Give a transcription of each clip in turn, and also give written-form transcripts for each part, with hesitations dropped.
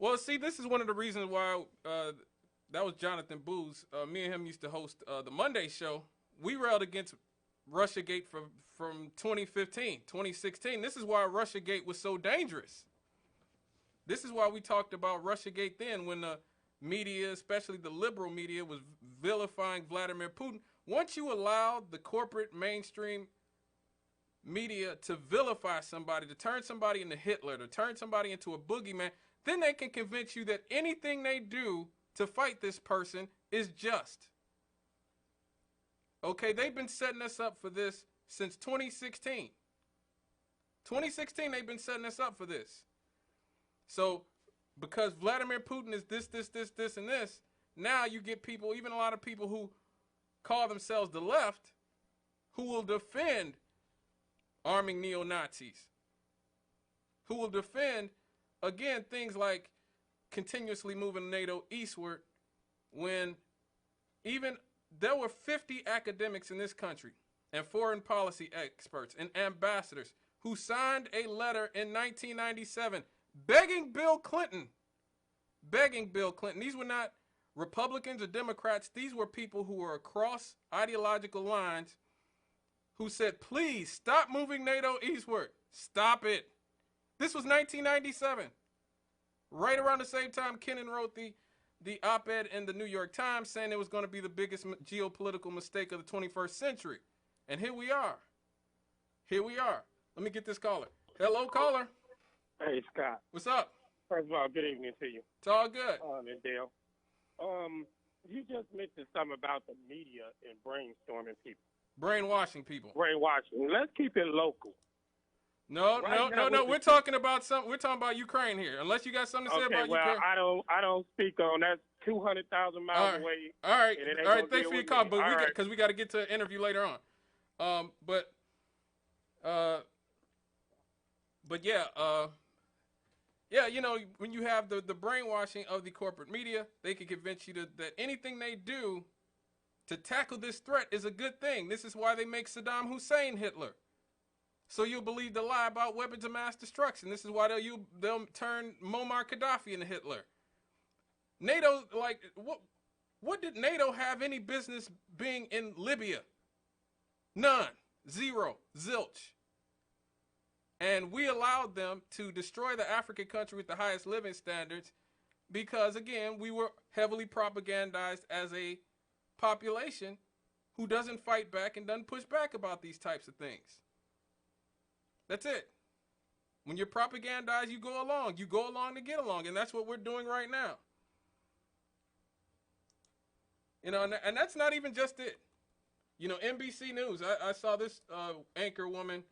Well, see, this is one of the reasons why that was Jonathan Booz. Me and him used to host the Monday show. We railed against Russiagate from 2015, 2016. This is why Russiagate was so dangerous. This is why we talked about Russiagate then, when the media, especially the liberal media, was vilifying Vladimir Putin. Once you allow the corporate mainstream media to vilify somebody, to turn somebody into Hitler, to turn somebody into a boogeyman, then they can convince you that anything they do to fight this person is just. Okay, they've been setting us up for this since 2016. 2016, they've been setting us up for this. So, because Vladimir Putin is this, and this, now you get people, even a lot of people who call themselves the left, who will defend arming neo-Nazis, who will defend, again, things like continuously moving NATO eastward, when even there were 50 academics in this country and foreign policy experts and ambassadors who signed a letter in 1997 begging Bill Clinton. These were not Republicans or Democrats. These were people who were across ideological lines who said, please stop moving NATO eastward. Stop it. This was 1997. Right around the same time Kennan wrote the op-ed in the New York Times saying it was going to be the biggest geopolitical mistake of the 21st century. And here we are. Here we are. Let me get this caller. Hello, caller. Hey, Scott. What's up? First of all, good evening to you. It's all good. And Dale. You just mentioned something about the media and brainstorming people. Brainwashing people. Brainwashing. Let's keep it local. No. We're talking about Ukraine here. Unless you got something to say about Ukraine. I don't speak on that. 200,000 miles away. All right. Thanks for your call, but because we got to get to an interview later on. But yeah, you know, when you have the brainwashing of the corporate media, they can convince you that anything they do to tackle this threat is a good thing. This is why they make Saddam Hussein Hitler. So you'll believe the lie about weapons of mass destruction. This is why they'll turn Muammar Gaddafi into Hitler. NATO, like, what did NATO have any business being in Libya? None. Zero. Zilch. And we allowed them to destroy the African country with the highest living standards because, again, we were heavily propagandized as a population who doesn't fight back and doesn't push back about these types of things. That's it. When you're propagandized, you go along. You go along to get along, and that's what we're doing right now. You know, and that's not even just it. You know, NBC News, I saw this anchor woman,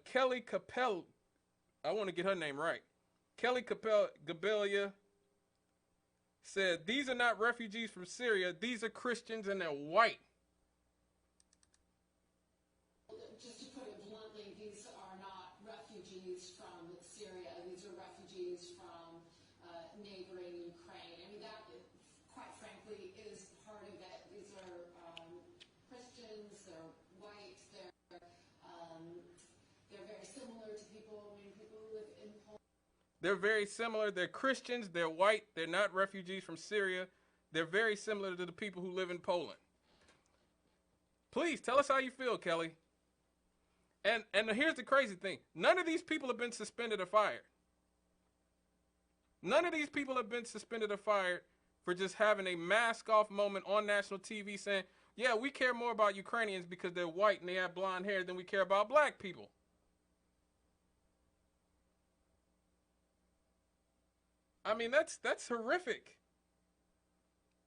Kelly Capel, I want to get her name right. Kelly Gabelia said, these are not refugees from Syria. These are Christians and they're white. Just to put it bluntly, these are not refugees from Syria. These are refugees from neighboring Ukraine. I mean, that, quite frankly, is part of it. These are Christians, they're white, they're very similar to people who live in Poland. They're very similar. They're Christians, they're white, they're not refugees from Syria. They're very similar to the people who live in Poland. Please, tell us how you feel, Kelly. And here's the crazy thing. None of these people have been suspended or fired. None of these people have been suspended or fired for just having a mask-off moment on national TV saying, yeah, we care more about Ukrainians because they're white and they have blonde hair than we care about black people. I mean, that's horrific.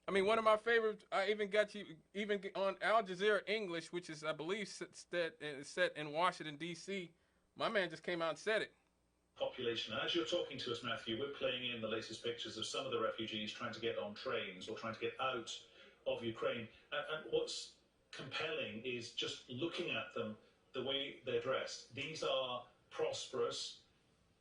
I mean, one of my favorites, I even got you, even on Al Jazeera English, which is, I believe, set in Washington, D.C., my man just came out and said it. Population. As you're talking to us, Matthew, we're playing in the latest pictures of some of the refugees trying to get on trains or trying to get out of Ukraine. And what's compelling is just looking at them, the way they're dressed. These are prosperous,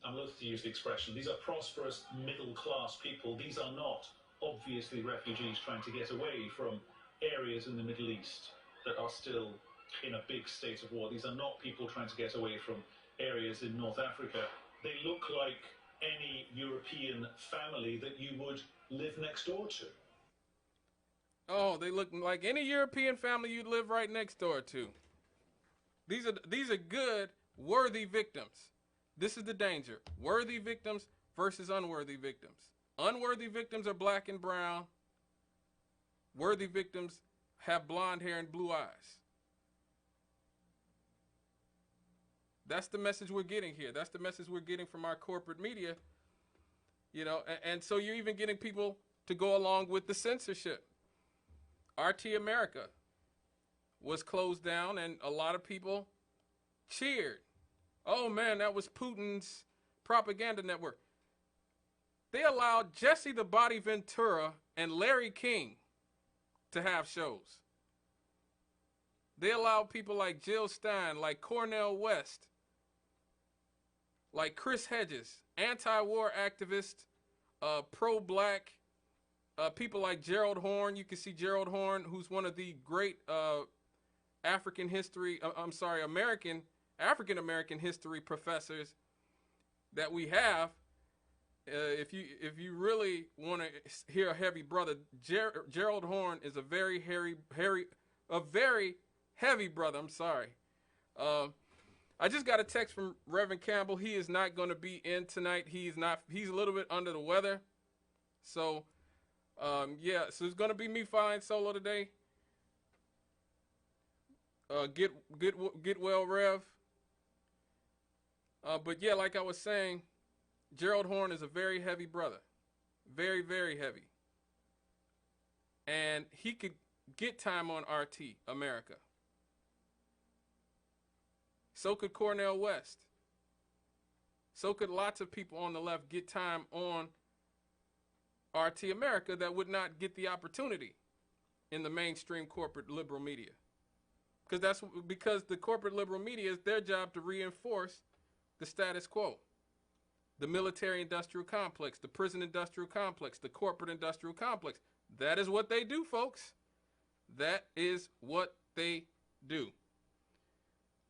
I'm loath to use the expression, these are prosperous middle-class people. These are not obviously refugees trying to get away from areas in the Middle East that are still in a big state of war. These are not people trying to get away from areas in North Africa. They look like any European family that you would live next door to. Oh, they look like any European family you'd live right next door to. These are good, worthy victims. This is the danger. Worthy victims versus unworthy victims. Unworthy victims are black and brown. Worthy victims have blonde hair and blue eyes. That's the message we're getting here. That's the message we're getting from our corporate media. You know, and so you're even getting people to go along with the censorship. RT America was closed down, and a lot of people cheered. Oh man, that was Putin's propaganda network. They allowed Jesse the Body Ventura and Larry King to have shows. They allowed people like Jill Stein, like Cornel West, like Chris Hedges, anti-war activist, pro-black, people like Gerald Horne. You can see Gerald Horne, who's one of the great African American history professors that we have. If you really want to hear a heavy brother, Gerald Horne is a very heavy brother. I'm sorry. I just got a text from Reverend Campbell. He is not going to be in tonight. He's a little bit under the weather. So, yeah, so it's going to be me flying solo today. Get well, Rev. But yeah, like I was saying, Gerald Horne is a very heavy brother. Very, very heavy. And he could get time on RT America. So could Cornel West. So could lots of people on the left get time on RT America that would not get the opportunity in the mainstream corporate liberal media. Because the corporate liberal media is their job to reinforce the status quo. The military-industrial complex, the prison-industrial complex, the corporate-industrial complex. That is what they do, folks. That is what they do.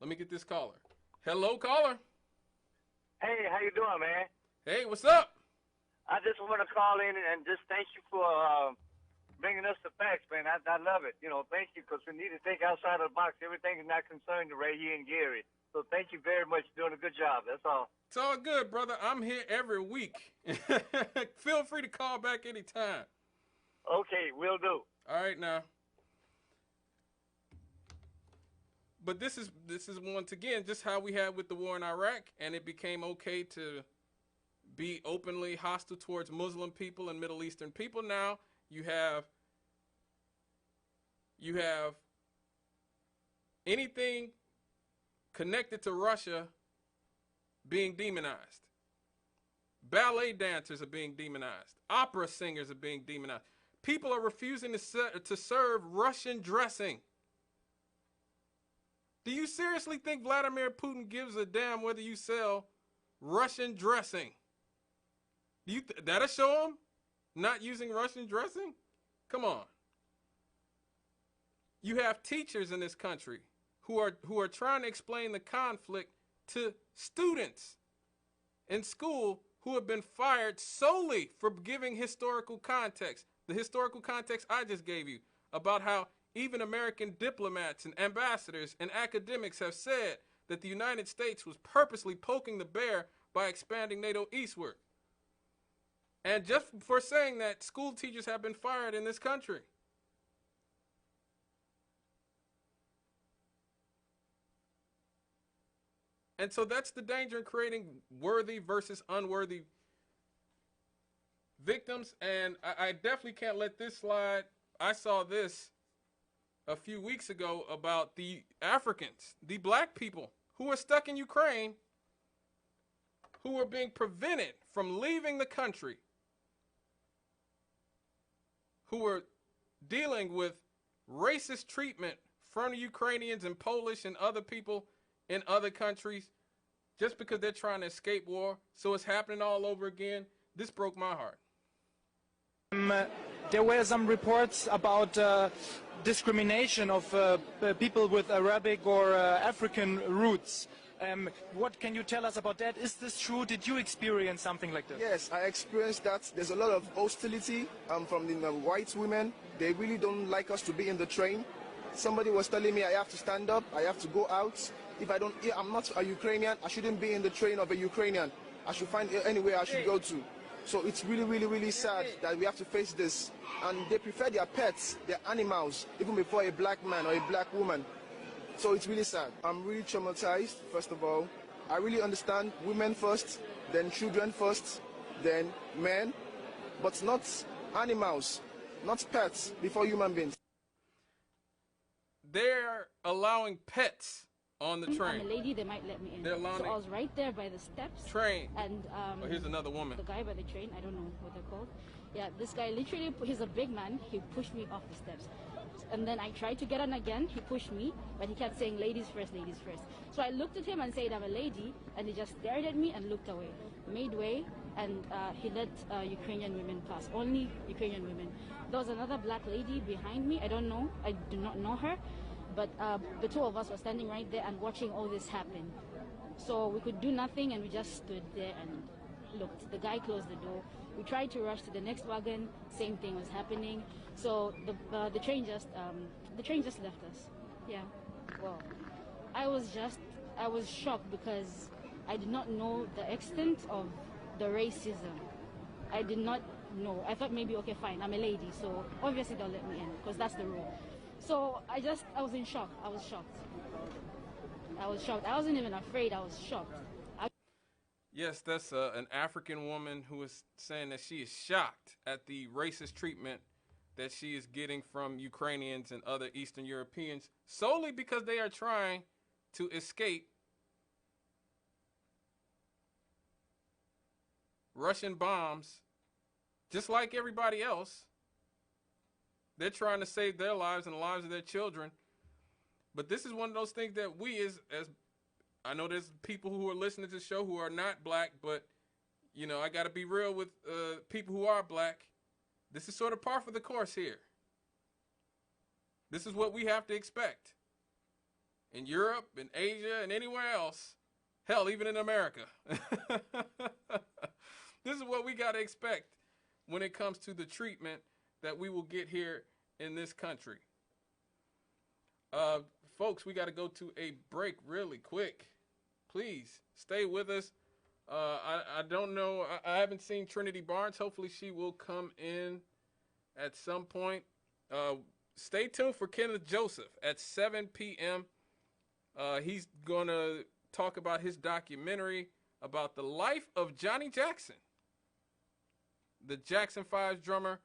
Let me get this caller. Hello, caller. Hey, how you doing, man? Hey, what's up? I just want to call in and just thank you for bringing us the facts, man. I love it. You know, thank you, because we need to think outside of the box. Everything is not concerned to Ray and Gary. So thank you very much for doing a good job. That's all. It's all good, brother. I'm here every week. Feel free to call back anytime. Okay, will do. All right, now. But this is once again just how we had with the war in Iraq, and it became okay to be openly hostile towards Muslim people and Middle Eastern people. Now you have anything connected to Russia being demonized. Ballet dancers are being demonized. Opera singers are being demonized. People are refusing to serve Russian dressing. Do you seriously think Vladimir Putin gives a damn whether you sell Russian dressing? That'll show him not using Russian dressing? Come on. You have teachers in this country who are trying to explain the conflict to students in school who have been fired solely for giving historical context. The historical context I just gave you about how even American diplomats and ambassadors and academics have said that the United States was purposely poking the bear by expanding NATO eastward. And just for saying that, school teachers have been fired in this country. And so that's the danger in creating worthy versus unworthy victims. And I definitely can't let this slide. I saw this a few weeks ago about the Africans, the black people who are stuck in Ukraine, who are being prevented from leaving the country, who are dealing with racist treatment from the Ukrainians and Polish and other people in other countries just because they're trying to escape war. So it's happening all over again. This broke my heart. there were some reports about discrimination of people with Arabic or African roots. What can you tell us about that? Is this true? Did you experience something like this? Yes, I experienced that. There's a lot of hostility from the white women. They really don't like us to be in the train. Somebody was telling me I have to stand up, I have to go out. If I'm not a Ukrainian, I shouldn't be in the train of a Ukrainian. I should find anywhere I should go to. So it's really, really, really sad that we have to face this. And they prefer their pets, their animals, even before a black man or a black woman. So it's really sad. I'm really traumatized, first of all. I really understand women first, then children first, then men, but not animals, not pets before human beings. They're allowing pets on the train. I'm a lady, they might let me in. They're allowing so I was right there by the steps. Train. And oh, here's another woman. The guy by the train, I don't know what they're called. Yeah, this guy literally, he's a big man. He pushed me off the steps. And then I tried to get on again. He pushed me, but he kept saying ladies first, ladies first. So I looked at him and said, I'm a lady. And he just stared at me and looked away. Made way, and he let Ukrainian women pass. Only Ukrainian women. There was another black lady behind me. I don't know. I do not know her. But the two of us were standing right there and watching all this happen. So we could do nothing, and we just stood there and looked. The guy closed the door. We tried to rush to the next wagon. Same thing was happening. So the train just left us. Yeah. Well, I was shocked because I did not know the extent of the racism. I did not know. I thought maybe, okay, fine, I'm a lady, so obviously they'll let me in because that's the rule. So I was in shock. I was shocked. I wasn't even afraid. I was shocked. Yes, that's an African woman who is saying that she is shocked at the racist treatment that she is getting from Ukrainians and other Eastern Europeans solely because they are trying to escape Russian bombs just like everybody else. They're trying to save their lives and the lives of their children. But this is one of those things that we as I know there's people who are listening to the show who are not black, but, you know, I got to be real with people who are black. This is sort of par for the course here. This is what we have to expect. In Europe, in Asia, and anywhere else. Hell, even in America. This is what we got to expect when it comes to the treatment that we will get here in this country. Folks, we got to go to a break really quick. Please stay with us. I don't know. I haven't seen Trinity Barnes. Hopefully she will come in at some point. Stay tuned for Kenneth Joseph at 7 p.m. He's going to talk about his documentary about the life of Johnny Jackson, the Jackson 5 drummer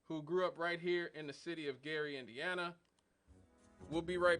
who grew up right here in the city of Gary, Indiana. We'll be right back.